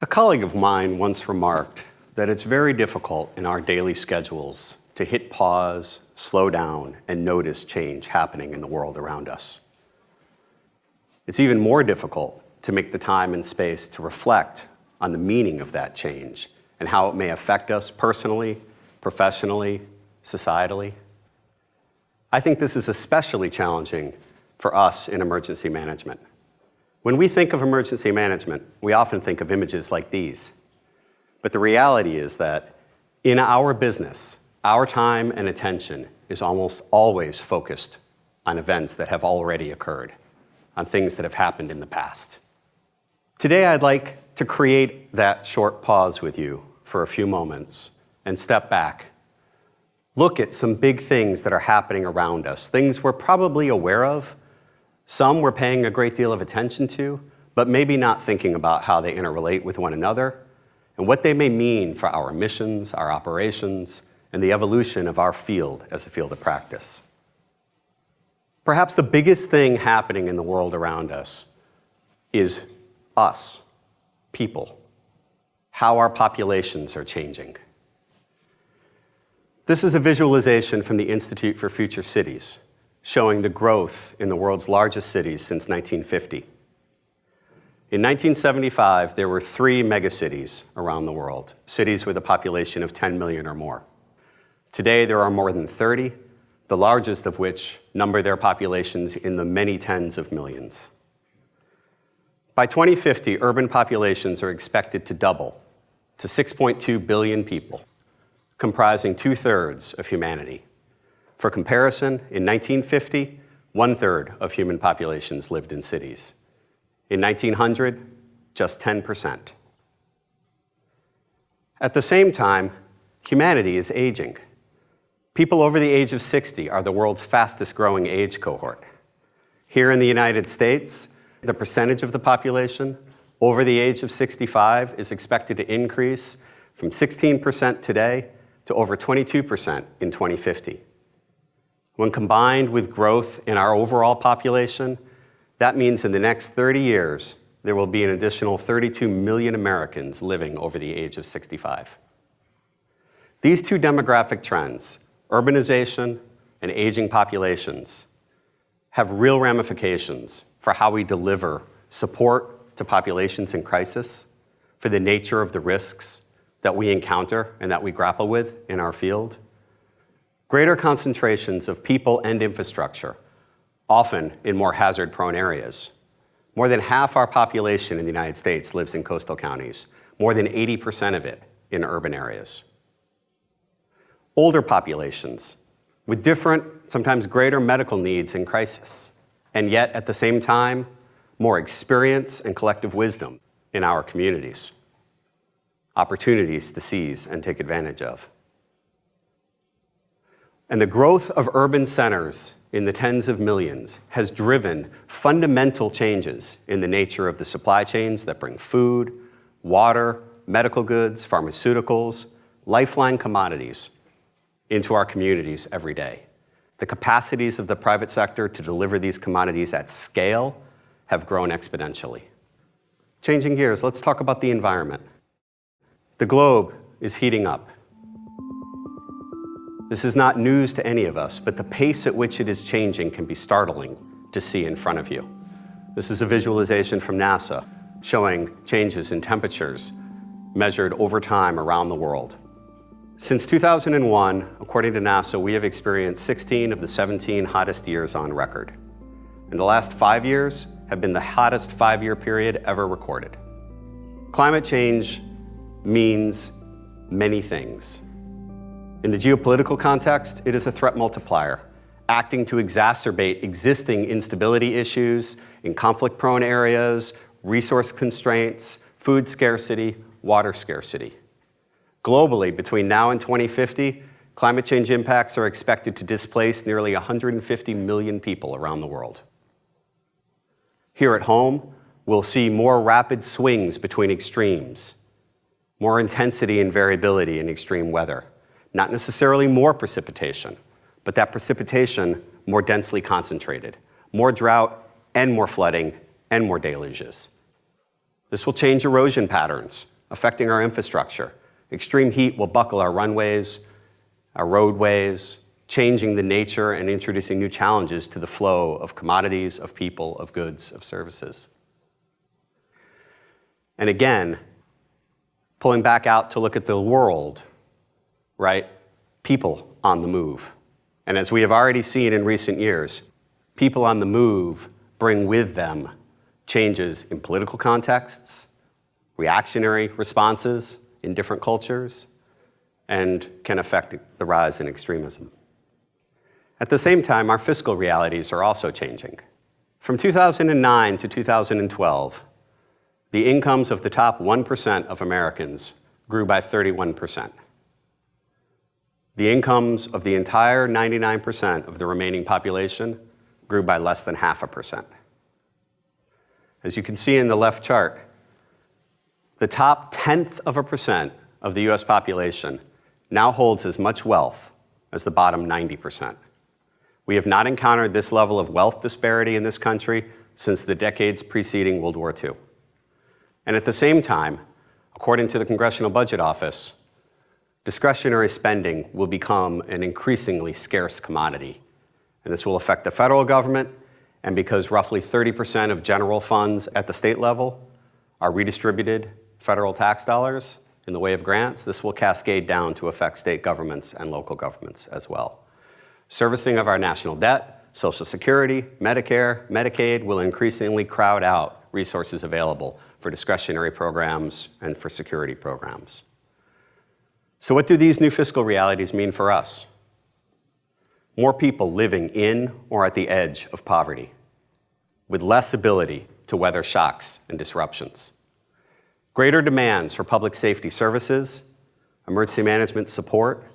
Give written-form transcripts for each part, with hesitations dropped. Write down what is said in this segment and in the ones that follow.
A colleague of mine once remarked that it's very difficult in our daily schedules to hit pause, slow down, and notice change happening in the world around us. It's even more difficult to make the time and space to reflect on the meaning of that change and how it may affect us personally, professionally, societally. I think this is especially challenging for us in emergency management. When we think of emergency management, we often think of images like these. But the reality is that in our business, our time and attention is almost always focused on events that have already occurred, on things that have happened in the past. Today, I'd like to create that short pause with you for a few moments and step back. Look at some big things that are happening around us, things we're probably aware of, some we're paying a great deal of attention to, but maybe not thinking about how they interrelate with one another and what they may mean for our missions, our operations, and the evolution of our field as a field of practice. Perhaps the biggest thing happening in the world around us is us, people, how our populations are changing. This is a visualization from the Institute for Future Cities, showing the growth in the world's largest cities since 1950. In 1975, there were 3 megacities around the world, cities with a population of 10 million or more. Today, there are more than 30, the largest of which number their populations in the many tens of millions. By 2050, urban populations are expected to double to 6.2 billion people, comprising 2/3 of humanity. For comparison, in 1950, 1/3 of human populations lived in cities. In 1900, just 10%. At the same time, humanity is aging. People over the age of 60 are the world's fastest growing age cohort. Here in the United States, the percentage of the population over the age of 65 is expected to increase from 16% today to over 22% in 2050. When combined with growth in our overall population, that means in the next 30 years, there will be an additional 32 million Americans living over the age of 65. These two demographic trends, urbanization and aging populations, have real ramifications for how we deliver support to populations in crisis, for the nature of the risks that we encounter and that we grapple with in our field. Greater concentrations of people and infrastructure, often in more hazard-prone areas. More than half our population in the United States lives in coastal counties, more than 80% of it in urban areas. Older populations with different, sometimes greater medical needs in crisis, and yet at the same time, more experience and collective wisdom in our communities. Opportunities to seize and take advantage of. And the growth of urban centers in the tens of millions has driven fundamental changes in the nature of the supply chains that bring food, water, medical goods, pharmaceuticals, lifeline commodities into our communities every day. The capacities of the private sector to deliver these commodities at scale have grown exponentially. Changing gears, let's talk about the environment. The globe is heating up. This is not news to any of us, but the pace at which it is changing can be startling to see in front of you. This is a visualization from NASA showing changes in temperatures measured over time around the world. Since 2001, according to NASA, we have experienced 16 of the 17 hottest years on record. And the last 5 years have been the hottest 5-year period ever recorded. Climate change means many things. In the geopolitical context, it is a threat multiplier, acting to exacerbate existing instability issues in conflict-prone areas, resource constraints, food scarcity, water scarcity. Globally, between now and 2050, climate change impacts are expected to displace nearly 150 million people around the world. Here at home, we'll see more rapid swings between extremes, more intensity and variability in extreme weather. Not necessarily more precipitation, but that precipitation more densely concentrated, more drought and more flooding and more deluges. This will change erosion patterns, affecting our infrastructure. Extreme heat will buckle our runways, our roadways, changing the nature and introducing new challenges to the flow of commodities, of people, of goods, of services. And again, pulling back out to look at the world, right? People on the move. And as we have already seen in recent years, people on the move bring with them changes in political contexts, reactionary responses in different cultures, and can affect the rise in extremism. At the same time, our fiscal realities are also changing. From 2009 to 2012, the incomes of the top 1% of Americans grew by 31%. The incomes of the entire 99% of the remaining population grew by less than 0.5%. As you can see in the left chart, the top 0.1% of the US population now holds as much wealth as the bottom 90%. We have not encountered this level of wealth disparity in this country since the decades preceding World War II. And at the same time, according to the Congressional Budget Office, discretionary spending will become an increasingly scarce commodity. And this will affect the federal government, and because roughly 30% of general funds at the state level are redistributed federal tax dollars in the way of grants, this will cascade down to affect state governments and local governments as well. Servicing of our national debt, Social Security, Medicare, Medicaid will increasingly crowd out resources available for discretionary programs and for security programs. So what do these new fiscal realities mean for us? More people living in or at the edge of poverty, with less ability to weather shocks and disruptions. Greater demands for public safety services, emergency management support,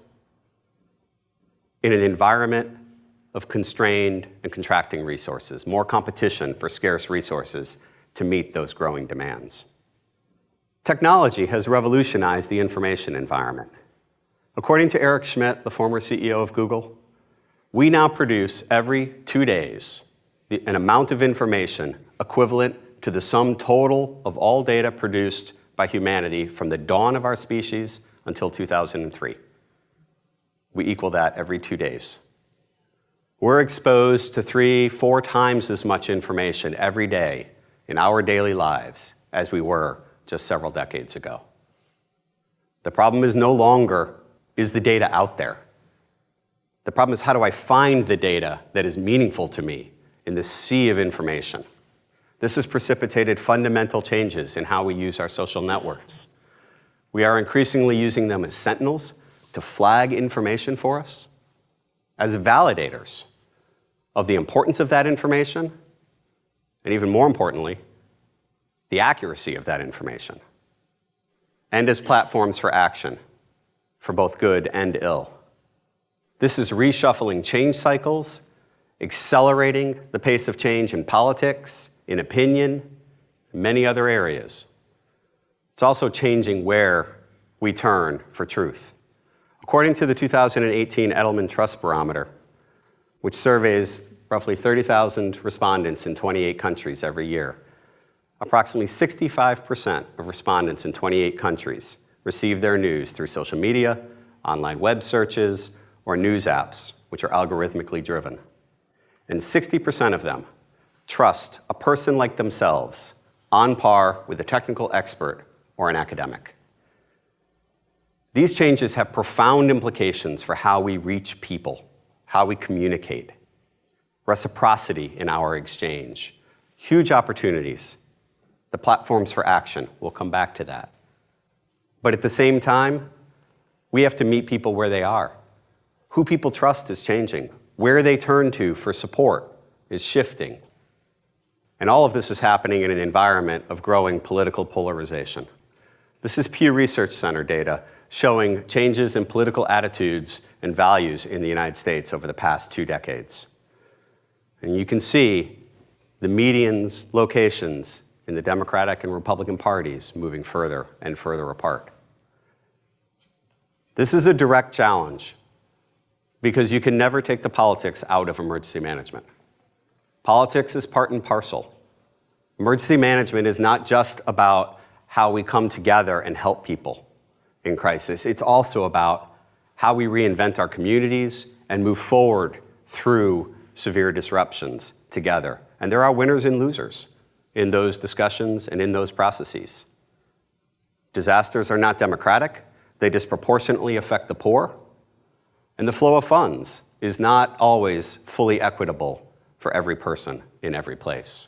in an environment of constrained and contracting resources, more competition for scarce resources to meet those growing demands. Technology has revolutionized the information environment. According to Eric Schmidt, the former CEO of Google, we now produce every 2 days an amount of information equivalent to the sum total of all data produced by humanity from the dawn of our species until 2003. We equal that every 2 days. We're exposed to 3-4 times as much information every day in our daily lives as we were just several decades ago. The problem is no longer, is the data out there? The problem is, how do I find the data that is meaningful to me in this sea of information? This has precipitated fundamental changes in how we use our social networks. We are increasingly using them as sentinels to flag information for us, as validators of the importance of that information, and even more importantly, the accuracy of that information, and as platforms for action, for both good and ill. This is reshuffling change cycles, accelerating the pace of change in politics, in opinion, and many other areas. It's also changing where we turn for truth. According to the 2018 Edelman Trust Barometer, which surveys roughly 30,000 respondents in 28 countries every year, approximately 65% of respondents in 28 countries receive their news through social media, online web searches, or news apps, which are algorithmically driven. And 60% of them trust a person like themselves on par with a technical expert or an academic. These changes have profound implications for how we reach people, how we communicate, reciprocity in our exchange, huge opportunities. The platforms for action, we'll come back to that. But at the same time, we have to meet people where they are. Who people trust is changing. Where they turn to for support is shifting. And all of this is happening in an environment of growing political polarization. This is Pew Research Center data showing changes in political attitudes and values in the United States over the past 2 decades. And you can see the medians, locations in the Democratic and Republican parties moving further and further apart. This is a direct challenge because you can never take the politics out of emergency management. Politics is part and parcel. Emergency management is not just about how we come together and help people in crisis. It's also about how we reinvent our communities and move forward through severe disruptions together. And there are winners and losers in those discussions and in those processes. Disasters are not democratic. They disproportionately affect the poor. And the flow of funds is not always fully equitable for every person in every place.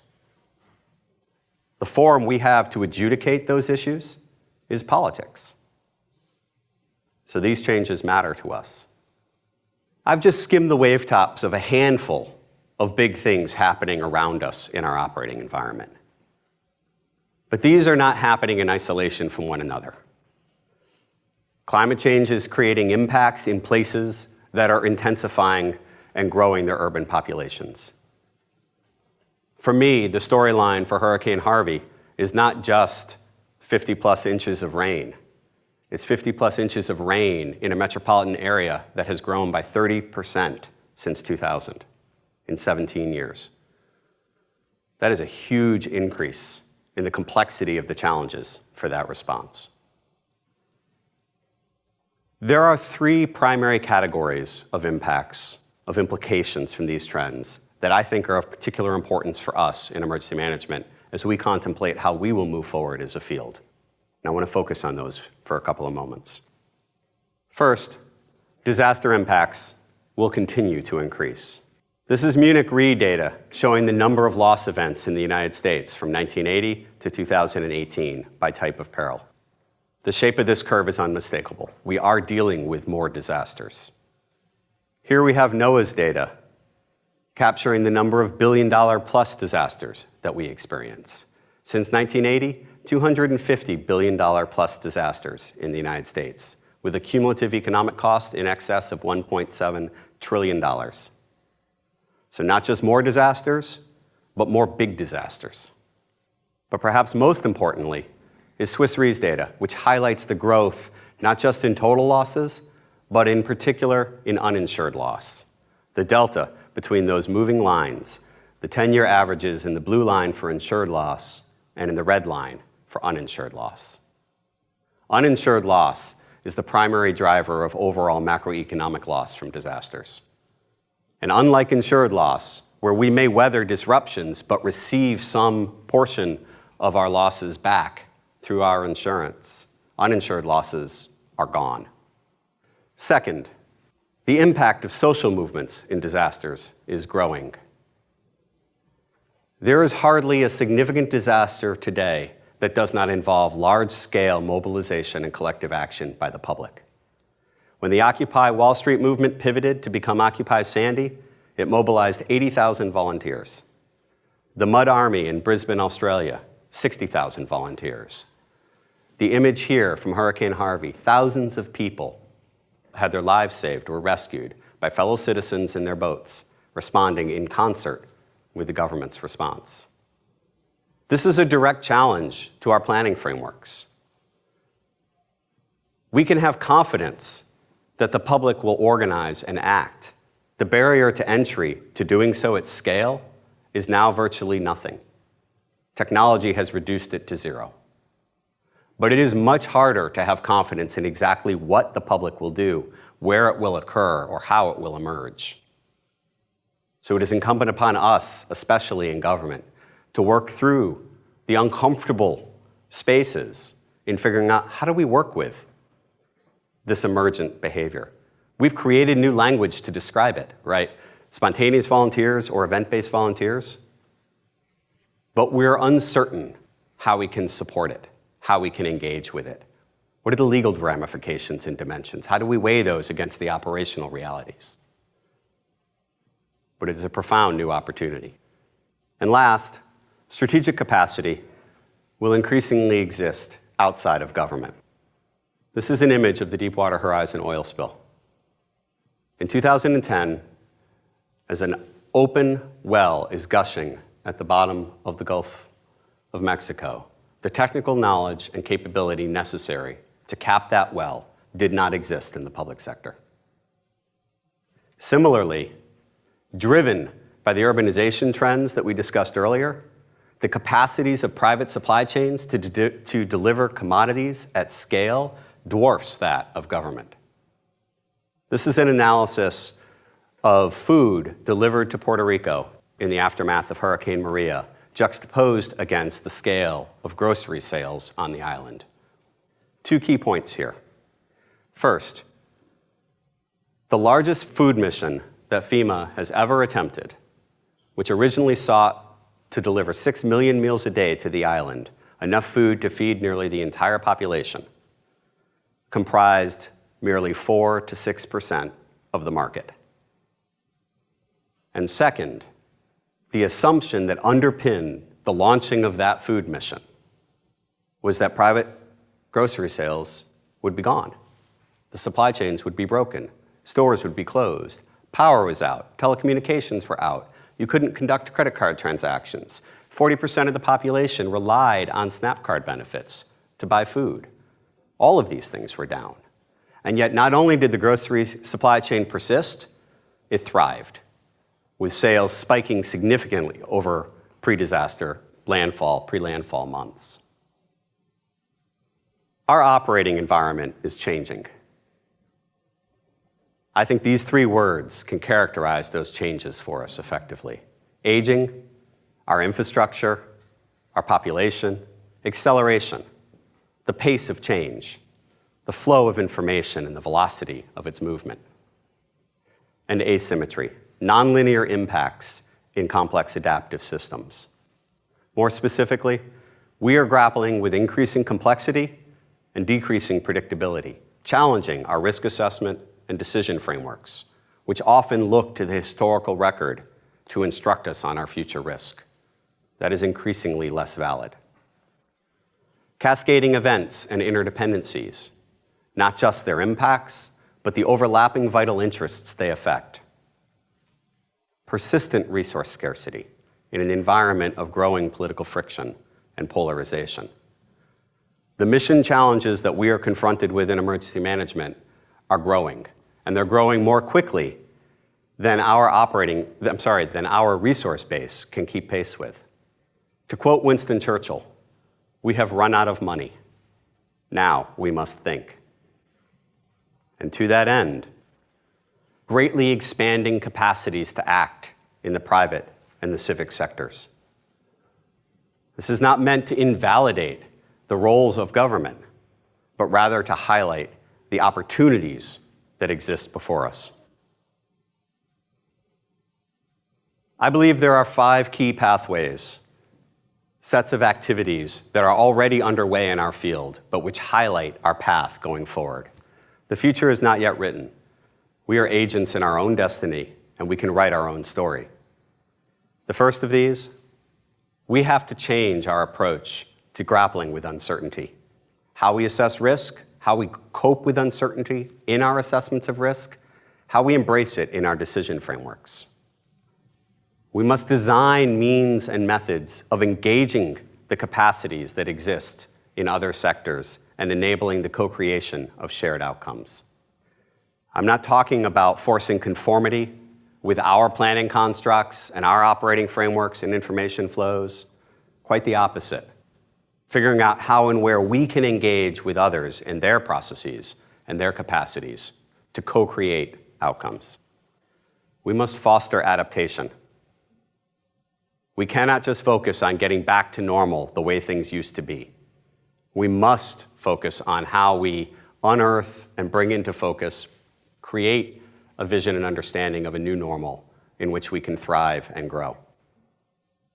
The forum we have to adjudicate those issues is politics. So these changes matter to us. I've just skimmed the wavetops of a handful of big things happening around us in our operating environment. But these are not happening in isolation from one another. Climate change is creating impacts in places that are intensifying and growing their urban populations. For me, the storyline for Hurricane Harvey is not just 50-plus inches of rain. It's 50-plus inches of rain in a metropolitan area that has grown by 30% since 2000 in 17 years. That is a huge increase in the complexity of the challenges for that response. There are three primary categories of impacts, of implications from these trends that I think are of particular importance for us in emergency management as we contemplate how we will move forward as a field. And I want to focus on those for a couple of moments. First, disaster impacts will continue to increase. This is Munich Re data showing the number of loss events in the United States from 1980 to 2018 by type of peril. The shape of this curve is unmistakable. We are dealing with more disasters. Here we have NOAA's data capturing the number of billion-dollar-plus disasters that we experience. Since 1980, $250 billion-plus disasters in the United States, with a cumulative economic cost in excess of $1.7 trillion. So not just more disasters, but more big disasters. But perhaps most importantly is Swiss Re's data, which highlights the growth not just in total losses, but in particular in uninsured loss. The delta between those moving lines, the 10-year averages in the blue line for insured loss and in the red line for uninsured loss. Uninsured loss is the primary driver of overall macroeconomic loss from disasters. And unlike insured loss, where we may weather disruptions but receive some portion of our losses back through our insurance, uninsured losses are gone. Second, the impact of social movements in disasters is growing. There is hardly a significant disaster today that does not involve large-scale mobilization and collective action by the public. When the Occupy Wall Street movement pivoted to become Occupy Sandy, it mobilized 80,000 volunteers. The Mud Army in Brisbane, Australia, 60,000 volunteers. The image here from Hurricane Harvey, thousands of people had their lives saved or rescued by fellow citizens in their boats, responding in concert with the government's response. This is a direct challenge to our planning frameworks. We can have confidence that the public will organize and act. The barrier to entry to doing so at scale is now virtually nothing. Technology has reduced it to zero. But it is much harder to have confidence in exactly what the public will do, where it will occur, or how it will emerge. So it is incumbent upon us, especially in government, to work through the uncomfortable spaces in figuring out how do we work with this emergent behavior. We've created new language to describe it, right? Spontaneous volunteers or event-based volunteers. But we're uncertain how we can support it, how we can engage with it. What are the legal ramifications and dimensions? How do we weigh those against the operational realities? But it is a profound new opportunity. And last, strategic capacity will increasingly exist outside of government. This is an image of the Deepwater Horizon oil spill. In 2010, as an open well is gushing at the bottom of the Gulf of Mexico, the technical knowledge and capability necessary to cap that well did not exist in the public sector. Similarly, driven by the urbanization trends that we discussed earlier, The capacities of private supply chains to deliver commodities at scale dwarfs that of government. This is an analysis of food delivered to Puerto Rico in the aftermath of Hurricane Maria, juxtaposed against the scale of grocery sales on the island. 2 key points here. First, the largest food mission that FEMA has ever attempted, which originally sought to deliver 6 million meals a day to the island, enough food to feed nearly the entire population, comprised merely 4 to 6% of the market. And second, the assumption that underpinned the launching of that food mission was that private grocery sales would be gone. The supply chains would be broken. Stores would be closed. Power was out. Telecommunications were out. You couldn't conduct credit card transactions. 40% of the population relied on SNAP card benefits to buy food. All of these things were down. And yet not only did the grocery supply chain persist, it thrived, with sales spiking significantly over pre-disaster pre-landfall months. Our operating environment is changing. I think these 3 words can characterize those changes for us effectively. Aging, our infrastructure, our population, acceleration, the pace of change, the flow of information and the velocity of its movement, and asymmetry, nonlinear impacts in complex adaptive systems. More specifically, we are grappling with increasing complexity and decreasing predictability, challenging our risk assessment and decision frameworks, which often look to the historical record to instruct us on our future risk. That is increasingly less valid. Cascading events and interdependencies, not just their impacts, but the overlapping vital interests they affect. Persistent resource scarcity in an environment of growing political friction and polarization. The mission challenges that we are confronted with in emergency management are growing, and they're growing more quickly than our resource base can keep pace with. To quote Winston Churchill, "We have run out of money. Now we must think." And to that end, greatly expanding capacities to act in the private and the civic sectors. This is not meant to invalidate the roles of government, but rather to highlight the opportunities that exist before us. I believe there are 5 key pathways, sets of activities that are already underway in our field, but which highlight our path going forward. The future is not yet written. We are agents in our own destiny, and we can write our own story. The first of these, we have to change our approach to grappling with uncertainty. How we assess risk, how we cope with uncertainty in our assessments of risk, how we embrace it in our decision frameworks. We must design means and methods of engaging the capacities that exist in other sectors and enabling the co-creation of shared outcomes. I'm not talking about forcing conformity with our planning constructs and our operating frameworks and information flows. Quite the opposite. Figuring out how and where we can engage with others in their processes and their capacities to co-create outcomes. We must foster adaptation. We cannot just focus on getting back to normal the way things used to be. We must focus on how we unearth and bring into focus, create a vision and understanding of a new normal in which we can thrive and grow.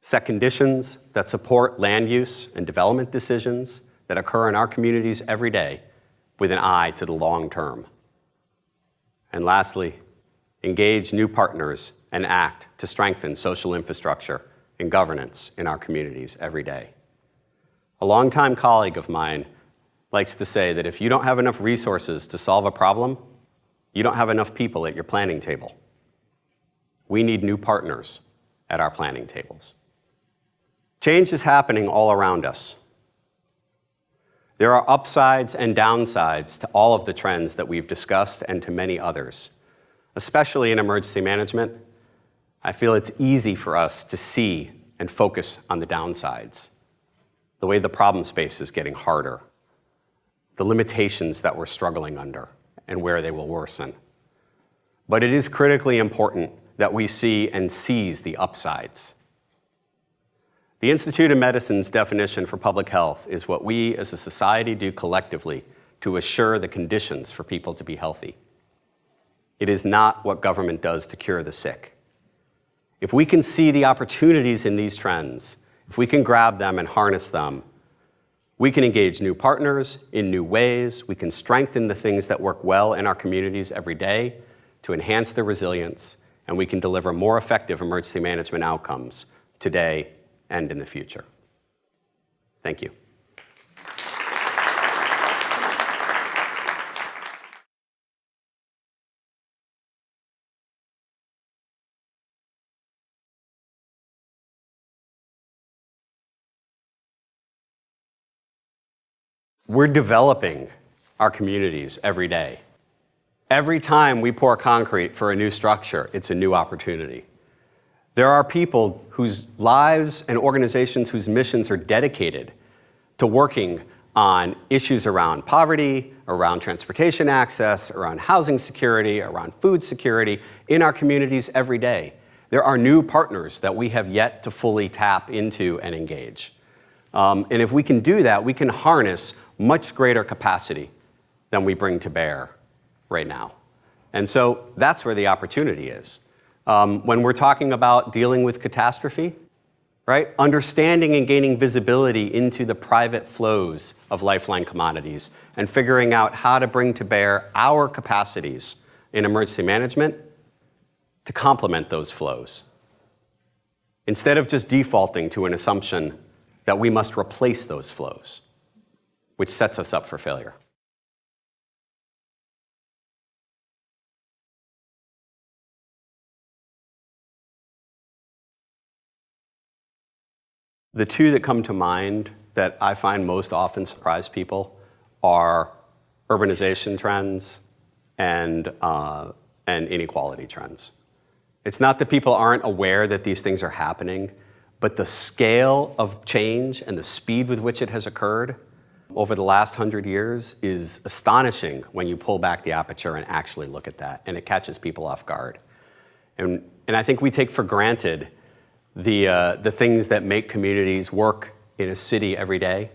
Set conditions that support land use and development decisions that occur in our communities every day with an eye to the long term. And lastly, engage new partners and act to strengthen social infrastructure and governance in our communities every day. A longtime colleague of mine likes to say that if you don't have enough resources to solve a problem, you don't have enough people at your planning table. We need new partners at our planning tables. Change is happening all around us. There are upsides and downsides to all of the trends that we've discussed and to many others. Especially in emergency management, I feel it's easy for us to see and focus on the downsides, the way the problem space is getting harder, the limitations that we're struggling under, and where they will worsen. But it is critically important that we see and seize the upsides. The Institute of Medicine's definition for public health is what we as a society do collectively to assure the conditions for people to be healthy. It is not what government does to cure the sick. If we can see the opportunities in these trends, if we can grab them and harness them, we can engage new partners in new ways. We can strengthen the things that work well in our communities every day to enhance their resilience, and we can deliver more effective emergency management outcomes today and in the future. Thank you. We're developing our communities every day. Every time we pour concrete for a new structure, it's a new opportunity. There are people whose lives and organizations whose missions are dedicated to working on issues around poverty, around transportation access, around housing security, around food security in our communities every day. There are new partners that we have yet to fully tap into and engage. And if we can do that, we can harness much greater capacity than we bring to bear right now. And so that's where the opportunity is. When we're talking about dealing with catastrophe, right? Understanding and gaining visibility into the private flows of lifeline commodities and figuring out how to bring to bear our capacities in emergency management to complement those flows. Instead of just defaulting to an assumption that we must replace those flows, which sets us up for failure. The two that come to mind that I find most often surprise people are urbanization trends and inequality trends. It's not that people aren't aware that these things are happening, but the scale of change and the speed with which it has occurred over the last 100 years is astonishing when you pull back the aperture and actually look at that, and it catches people off guard. And I think we take for granted the things that make communities work in a city every day,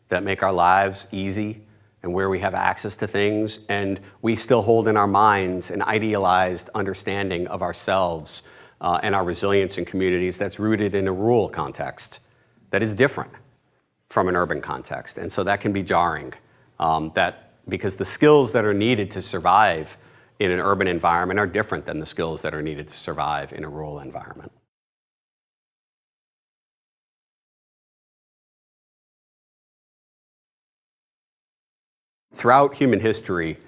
that make our lives easy, and where we have access to things, and we still hold in our minds an idealized understanding of ourselves and our resilience in communities that's rooted in a rural context that is different from an urban context. And so that can be jarring, because the skills that are needed to survive in an urban environment are different than the skills that are needed to survive in a rural environment. Throughout human history,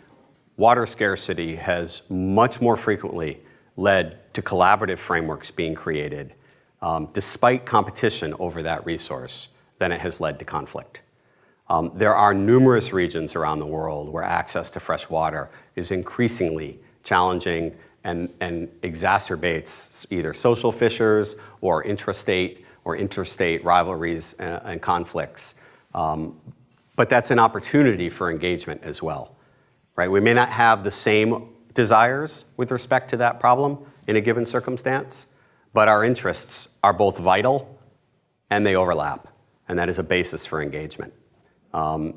water scarcity has much more frequently led to collaborative frameworks being created, despite competition over that resource, than it has led to conflict. There are numerous regions around the world where access to fresh water is increasingly challenging and exacerbates either social fissures or intrastate or interstate rivalries and conflicts. But that's an opportunity for engagement as well, right? We may not have the same desires with respect to that problem in a given circumstance, but our interests are both vital and they overlap, and that is a basis for engagement.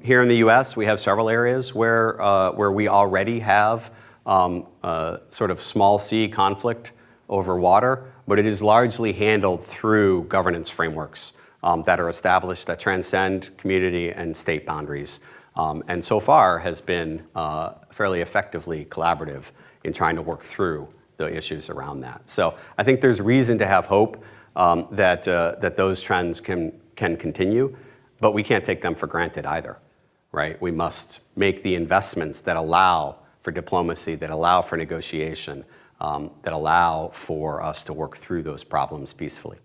Here in the US, we have several areas where we already have sort of small c conflict over water, but it is largely handled through governance frameworks that are established that transcend community and state boundaries, and so far has been fairly effectively collaborative in trying to work through the issues around that. So I think there's reason to have hope that those trends can continue, but we can't take them for granted either, right? We must make the investments that allow for diplomacy, that allow for negotiation, that allow for us to work through those problems peacefully.